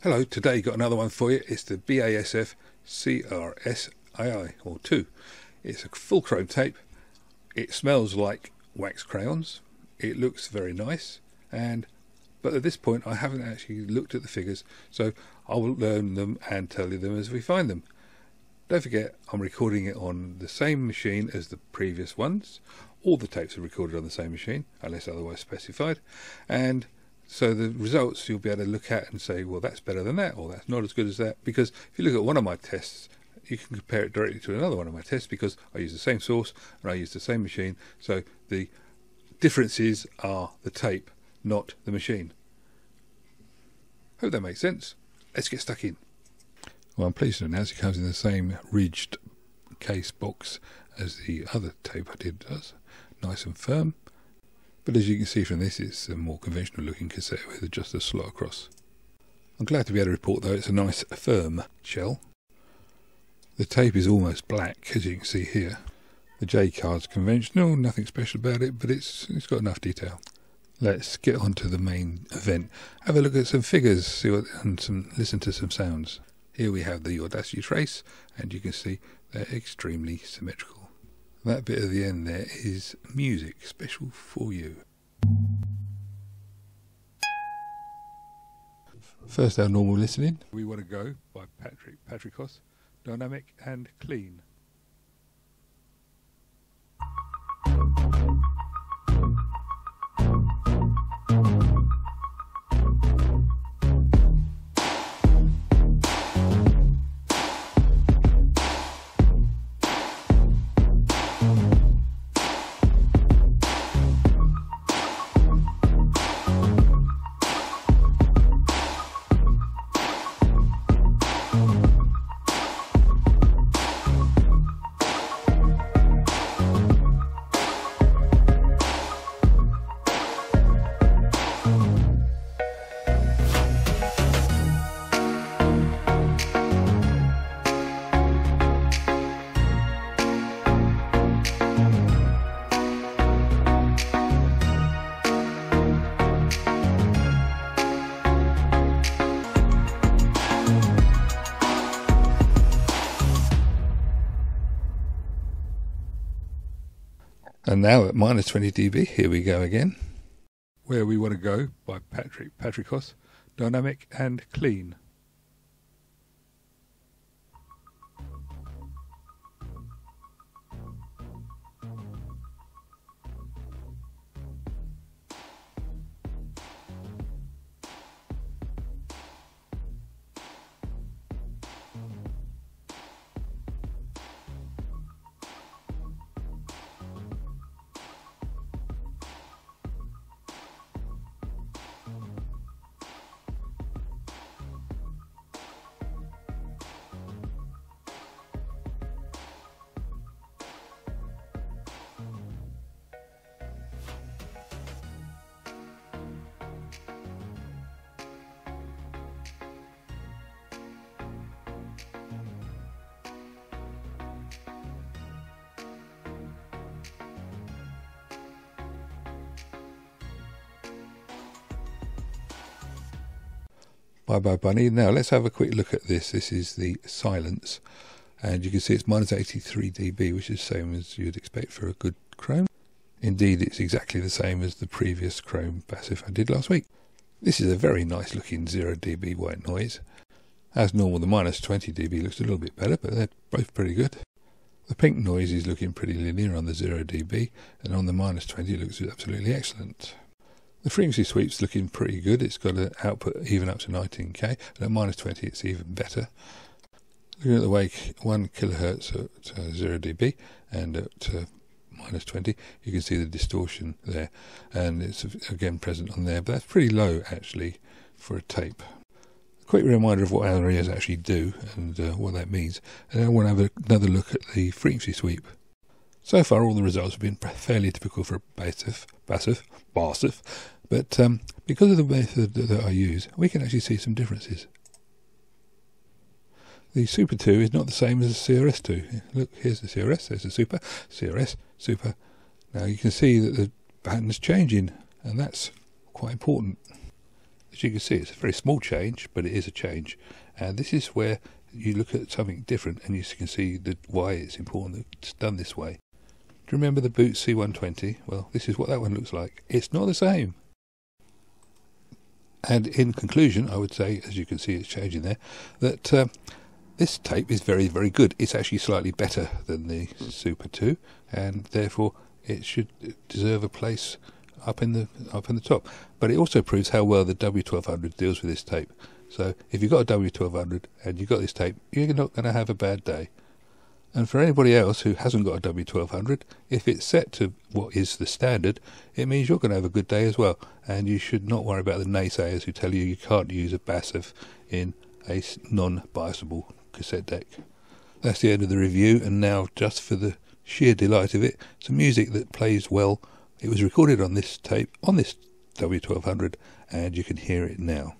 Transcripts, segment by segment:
Hello, today got another one for you. It's the BASF CRSII, or 2. It's a full chrome tape. It smells like wax crayons. It looks very nice, but at this point I haven't actually looked at the figures, so I will learn them and tell you them as we find them. Don't forget, I'm recording it on the same machine as the previous ones. All the tapes are recorded on the same machine, unless otherwise specified, and so the results you'll be able to look at and say, well, that's better than that, or that's not as good as that. Because if you look at one of my tests, you can compare it directly to another one of my tests, because I use the same source and I use the same machine. So the differences are the tape, not the machine. Hope that makes sense. Let's get stuck in. Well, I'm pleased to announce it comes in the same ridged case box as the other tape I did does. Nice and firm. But as you can see from this, it's a more conventional looking cassette with just a slot across. I'm glad to be able to report though it's a nice firm shell. The tape is almost black, as you can see here. The J card's conventional, nothing special about it, but it's got enough detail. Let's get on to the main event. Have a look at some figures, and listen to some sounds. Here we have the Audacity trace, and you can see they're extremely symmetrical. That bit at the end there is music, special for you. First, our normal listening. We Want to Go by Patricos, dynamic and clean. And now at minus 20 dB, here we go again. Where We Want to Go by Patricos, dynamic and clean. Bye bye bunny. Now let's have a quick look at this. This is the silence, and you can see it's minus 83 dB, which is the same as you'd expect for a good Chrome. Indeed, it's exactly the same as the previous Chrome BASF I did last week. This is a very nice looking 0 dB white noise. As normal, the minus 20 dB looks a little bit better, but they're both pretty good. The pink noise is looking pretty linear on the 0 dB, and on the minus 20 it looks absolutely excellent. The frequency sweep's looking pretty good. It's got an output even up to 19K, and at minus 20 it's even better. Looking at the wake, 1 kHz at 0 dB, and at minus 20 you can see the distortion there, and it's again present on there, but that's pretty low actually for a tape. A quick reminder of what our ears actually do and what that means, and then I want to have another look at the frequency sweep. So far all the results have been fairly typical for BASF, but because of the method that I use, we can actually see some differences. The Super 2 is not the same as the CRS2. Look, here's the CRS, there's the Super, CRS, Super. Now you can see that the pattern's changing, and that's quite important. As you can see, it's a very small change, but it is a change. And this is where you look at something different and you can see why it's important that it's done this way. Do you remember the Boot C120? Well, this is what that one looks like. It's not the same. And in conclusion, I would say, as you can see it's changing there, that this tape is very, very good. It's actually slightly better than the Super 2, and therefore it should deserve a place up in the top. But it also proves how well the W1200 deals with this tape. So if you've got a W1200 and you've got this tape, you're not going to have a bad day. And for anybody else who hasn't got a W1200, if it's set to what is the standard, it means you're going to have a good day as well. And you should not worry about the naysayers who tell you can't use a BASF in a non-biasable cassette deck. That's the end of the review, and now, just for the sheer delight of it, some music that plays well. It was recorded on this tape, on this W1200, and you can hear it now.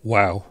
Wow.